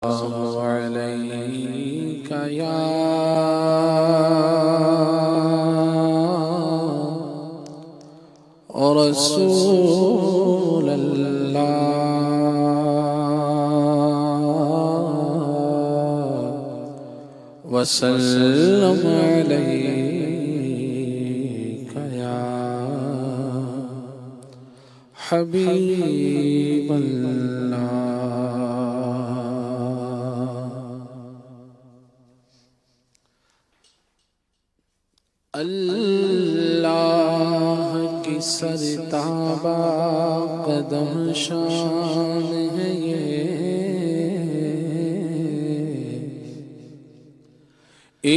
السلام عليك يا رسول الله وسلم عليك يا حبيب الله اللہ کی سرتابہ قدم شان ہے یہ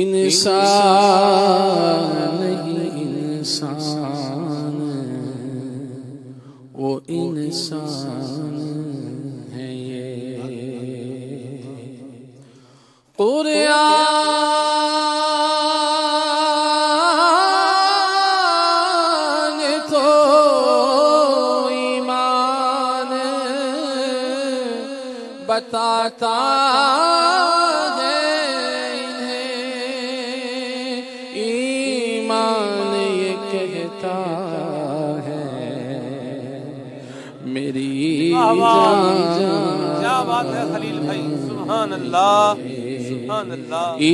انسان نہیں انسان وہ انسان ہے یہ قرآن تو ایمان بتاتا ہے انہیں ایمان یہ کہتا ہے میری جان کیا بات ہے خلیل بھائی، سبحان اللہ سبحان اللہ۔ ایمان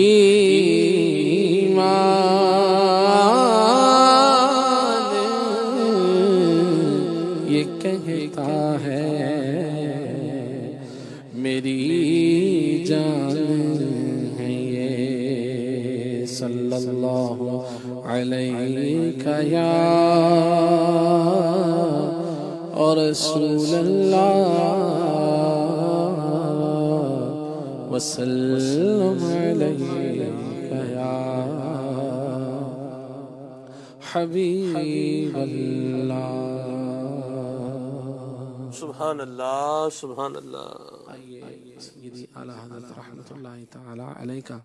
یہ کہتا ہے میری جان ہے یہ صلی اللہ علیہ یا رسول اللہ وسلم علیک یا حبیب اللہ۔ سبحان اللہ سبحان اللہ۔ آئیے سیدی اعلیٰ حضرت رحمۃ اللہ تعالی علیہ کا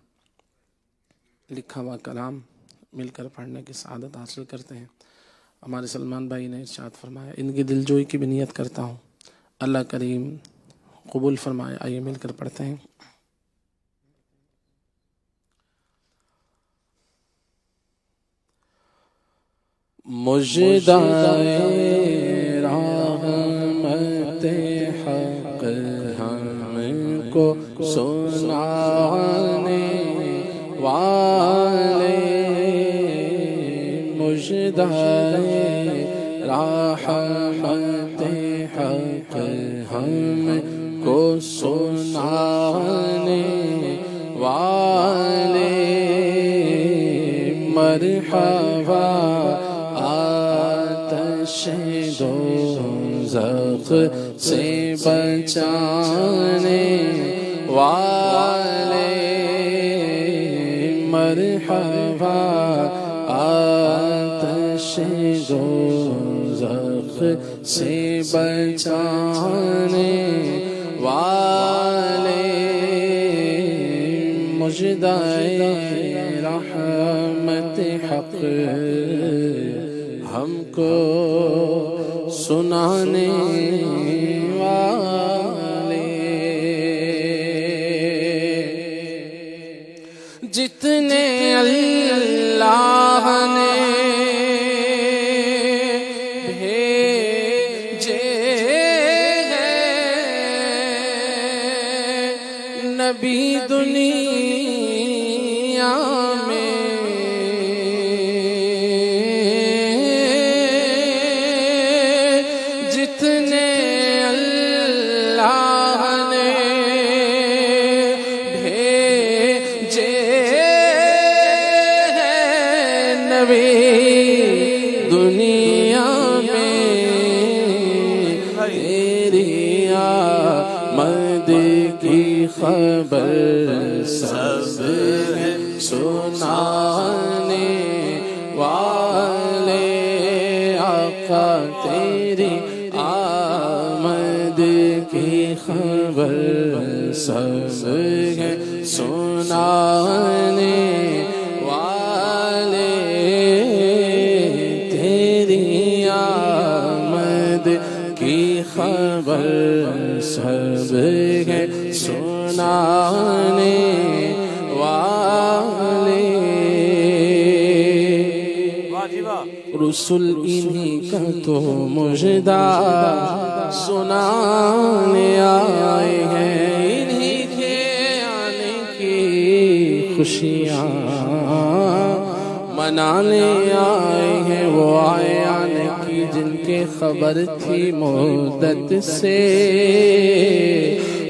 لکھا ہوا کلام مل کر پڑھنے کی سعادت حاصل کرتے ہیں۔ ہمارے سلمان بھائی نے ارشاد فرمایا ان کی دلجوئی کی بھی نیت کرتا ہوں، اللہ کریم قبول فرمائے۔ آئیے مل کر پڑھتے ہیں۔ مجدائے رحمت حق ہم کو سنانے والے، مجدائے رحمت حق ہم کو سنانے والے، مرحبا آتش دوزخ سے بچانے والے، مرحبا آتش دوزخ سے بچانے والے، مجدائے رحمت حق ہم کو سنانے والے، جتنے اللہ نے بھیجے ہیں نبی دنیا میں، جتنے اللہ نے بھیجے ہیں نبی دنیا میں، تیری آمد کی خبر سب سنانے والے، آقا تیری آمد کی خبر سب سنانے والے، تیری آمد کی خبر سب ہے سنانے آنے والے واہ جی واہ رسول انہی کا تو مجدہ سنانے آئے ہیں انہی کے آنے کی خوشیاں منانے آئے ہیں وہ آئے آنے کی جن کے خبر تھی مدت سے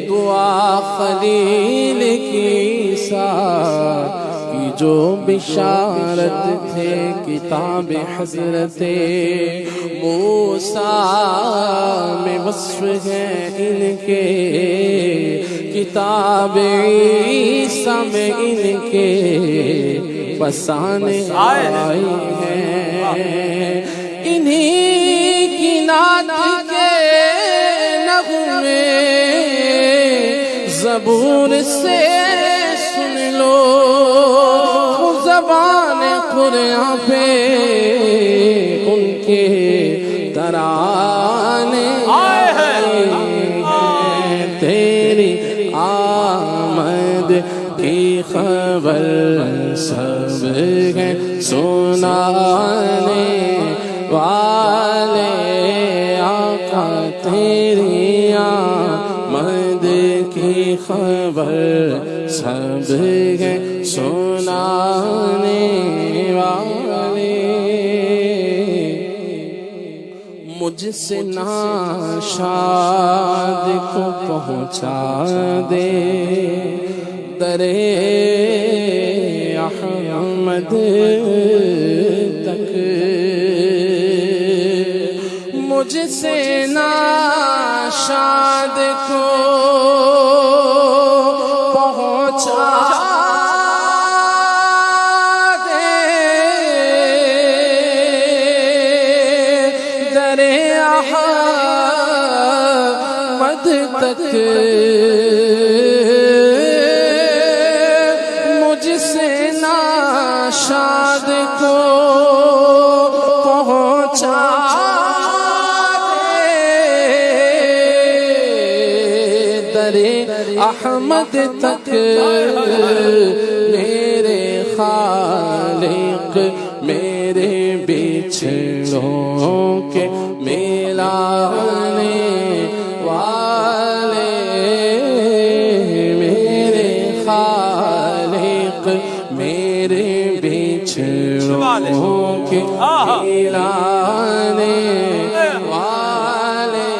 دعا خلیل کی ساتھ کی جو بشارت تھے کتاب حضرت موسیٰ میں وصف ہے ان کے کتاب عیسیٰ میں ان کے بسانے آئے ہیں انہی کی نعت کے نغمے زبور سے سن لو زبان قرآن پہ ان کے ترانے آئے ہیں تیری آمد کی خبر سب ہیں سنانے والے آقا تیری آمد کی خبر سب ہیں سنانے والے مجھ سے ناشاد کو پہنچا دے درے احمد تک مجھ سے ناشاد کو پہنچا دے درے احمد تک شاد کو پہنچا درے احمد تک میرے خالق میرے بچھڑوں کے ملانے والے میرے خالق میرے بچھڑوں کے ملانے والے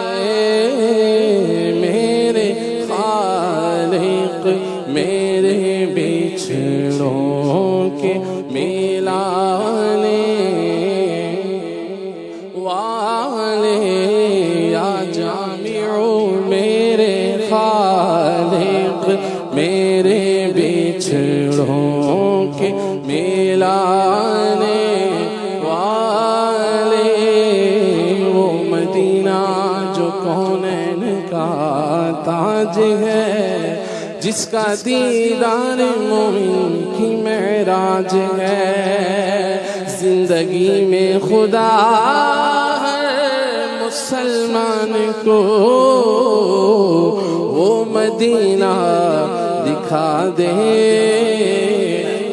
میرے خالق میرے بچھڑوں کے ملانے والے یا جامع میرے خالق میرے بچھڑوں کے ملانے والے وہ مدینہ جو کونین کا تاج ہے جس کا دیدار مومن کی معراج ہے زندگی میں خدا ہر مسلمان کو وہ مدینہ دکھا دے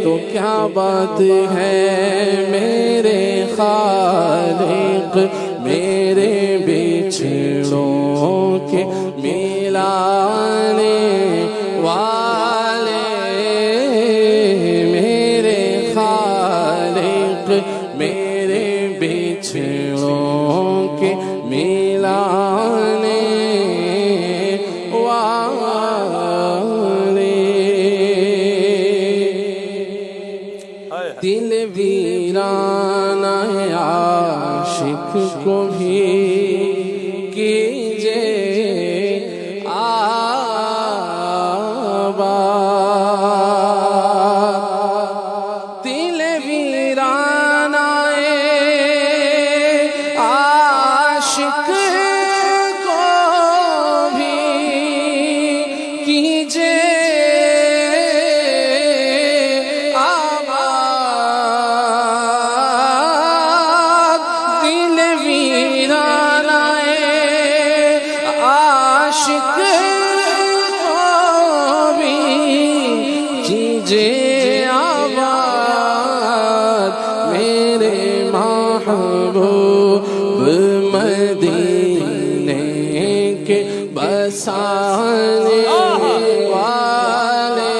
تو کیا بات ہے میرے خالق میرے بچھڑوں کے ملانے والے میرے خالق میرے بچھڑوں کے ملانے دل ویران عاشق کو بھی کیجے آباد دل ویران عاشق کو بھی کیجے مجھے آباد میرے محبوب مدینے کے بسانے والے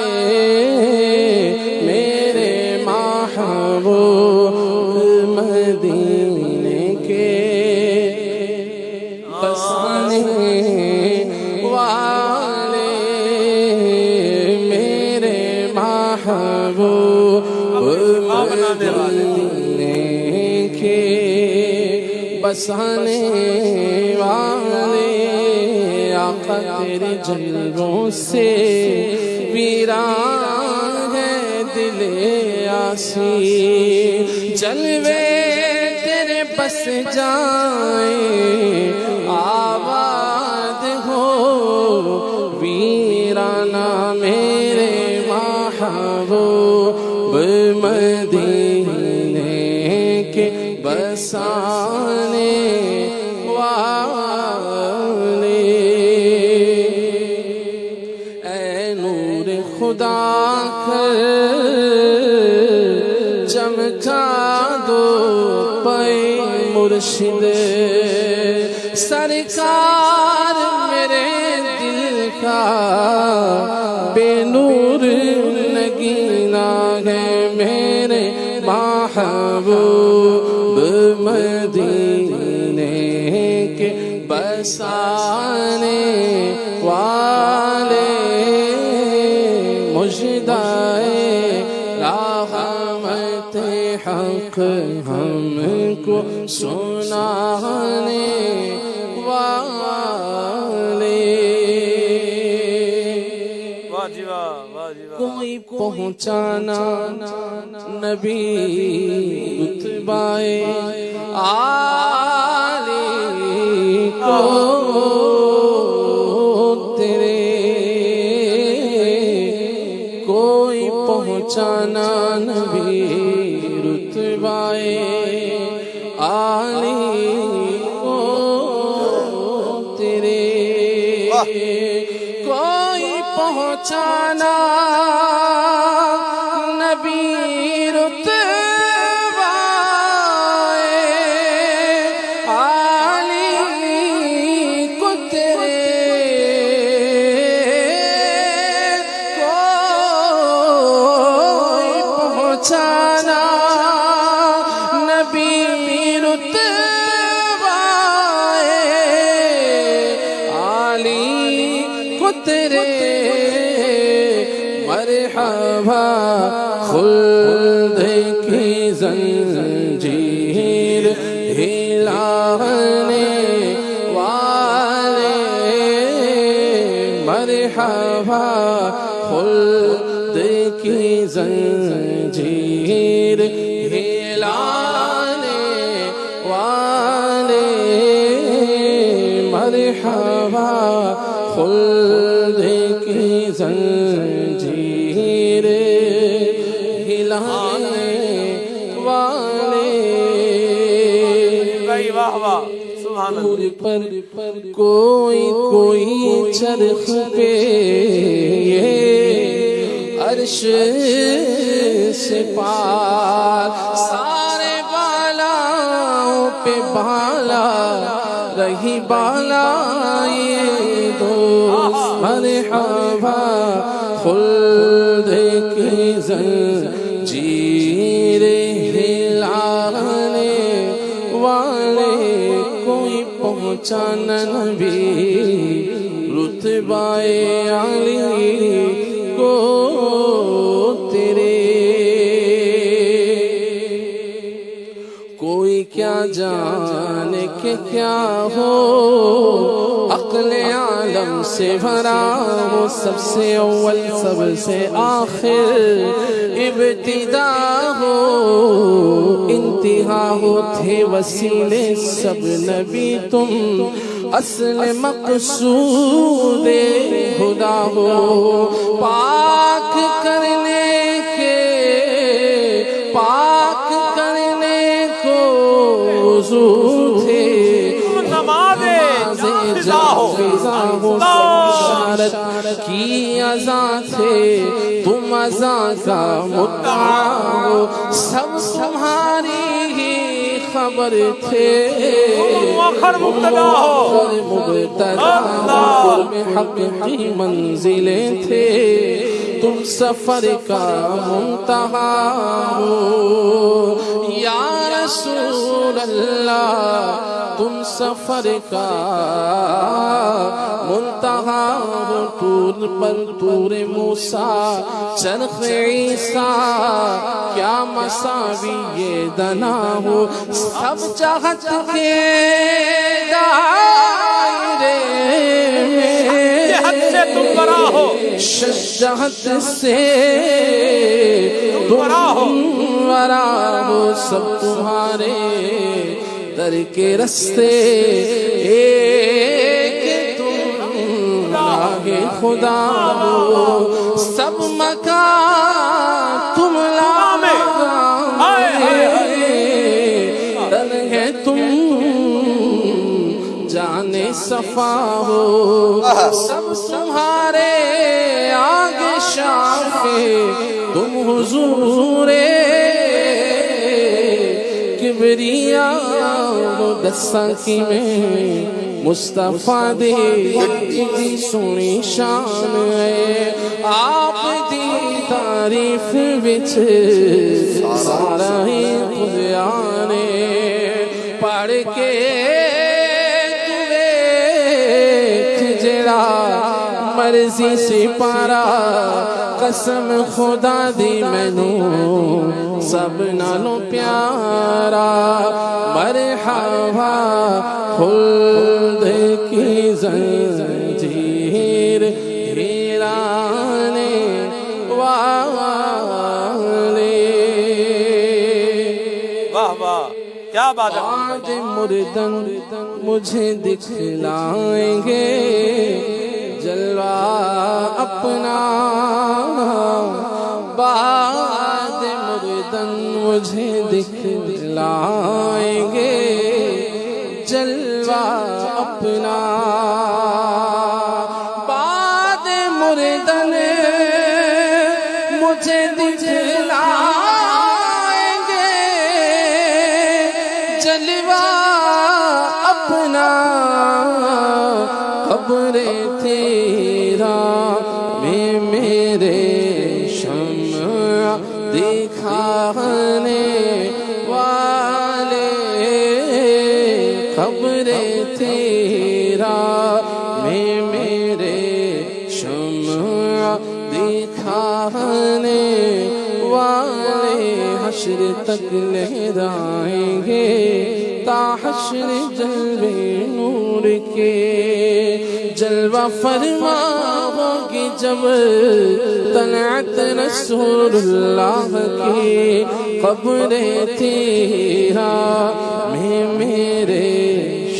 میرے محبوب مدینے کے بسانے والے میرے محبوب مدینے کے بسانے والے آقا تیرے جلووں سے ویران ہے دل آسی جلوے تیرے بس جائیں آباد ہو ویرانہ میرے محبوب مدینے کے بسانے والے اے نور خدا کر چمکا دو پے مرشد سرکار میرے دل کا بے نور نگینا ہے میرے محبوب مدینے کے بسانے والے مجدائے رحمت حق ہم کو سنانے والے کوئی پہنچانا نبی رتبائے عالی کو تیرے کوئی پہنچانا نبی رتبائے عالی کو تیرے کوئی پہنچانا نبی رتبائے عالی کو تیرے کوئی پہنچانا نبی رتبائے عالی کو تیرے مرحبا خلد کی زنجیر ہلانے والے مرحبا خلد کی زنجیر ہلانے والے مرحبا خلد کی زنجیر ہلانے والے نور پر کوئی چرخ پہ عرش سے پار سارے بالاؤں پہ بالا رہی بالا یہ دوست مرحبا خلد کی زنجیر ہلانے والے کوئی پہنچانا نبی رتبائے عالی کو تیرے کوئی کیا جانے کہ کیا ہو عقل عالم سے بھرا ہو سب سے اول سب سے آخر ابتدا ہو انتہا ہو تھے وسیلے سب نبی تم اصل مقصود خدا ہو پاک کرنے کے پاک کرنے کو وضو تھے نماز جا ہو بشارت کی اذان تھے تم مزہ کا مدعا ہو، سب تمہاری ہی خبر تھے، مؤخر مبتدا ہو، مبتدا قرب حق کی منزلیں تھے، تم سفر کا منتہا ہو یا رسول اللہ، تم سفر کا منتہا ہو، طور پر طور موسیٰ چرخ عیسیٰ، کیا مساوی یہ دنا ہو، سب جہت کے دائرے جہت سے تم برا ہو، جہت سے تم ورا ہو، سب تمہارے در کے رستے، ایک تم راہ خدا ہو، سب مکان تم در ہے تم جانے صفا ہو، سب تمہارے آگے شافے، تم حضور کبریا دستہ کی میں مصطفیٰ دے اتنی سونی شان ہے، آپ دی تعریف وچ سارا ہی قرآن پڑھ کے جڑا مرضی سے پارا، قسم خدا دی مینوں سب نالوں پیارا، مرحبا خلد کی زنجیر ہیرانے والے، واہ واہ کیا بات ہے، آج مردن مجھے دکھلائیں گے جلوہ اپنا، بعد مردن مجھے دکھلائیں گے جلوہ اپنا، بعد مردن مجھے دکھلائیں گے جلوہ اپنا، قبر تیرا میں میرے شمع دکھانے والے، قبر تیرا میں میرے شمع دکھانے والے، حشر تک لہرائیں گے تا حشر جلوے نور کے، جلوہ فرما ہوگی جب طلعت رسول اللہ کی، قبر تیرا میں میرے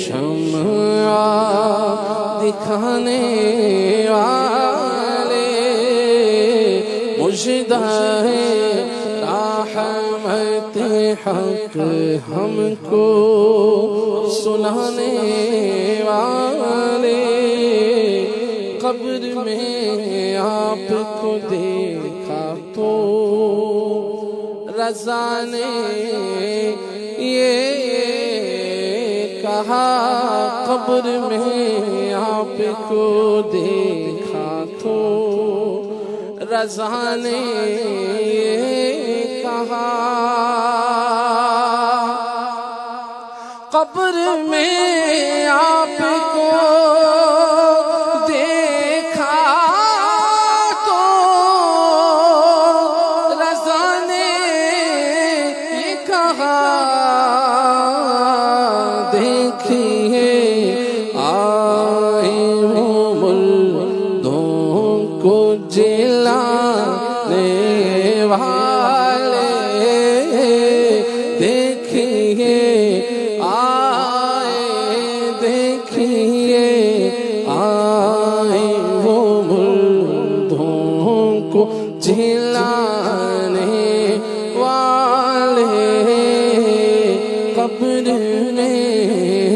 شمع دکھانے والے، مجدہ ہے رحمت حق ہم کو سنانے والے، قبر میں آپ کو دیکھا تو رضا نے یہ کہا، قبر میں آپ کو دیکھا تو رضا نے یہ کہا، قبر میں آپ کو دیکھا تو رضا نے یہ کہا، دیکھیے آئے وہ مردوں کو جلانے والے، دیکھیے آئے وہ مردوں کو جلانے والے، قبر میں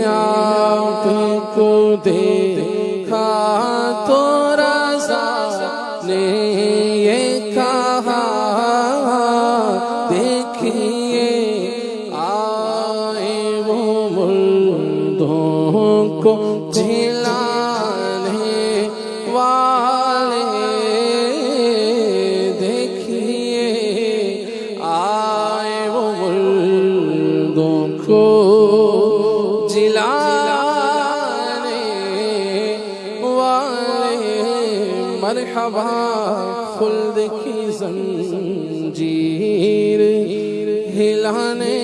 آپ کو دیکھا تو رضا نے یہ کہا، جھلانے والے دیکھیے آئے وہ مردوں کو جلانے والے مرحبا خلد کی زنجیر ہلانے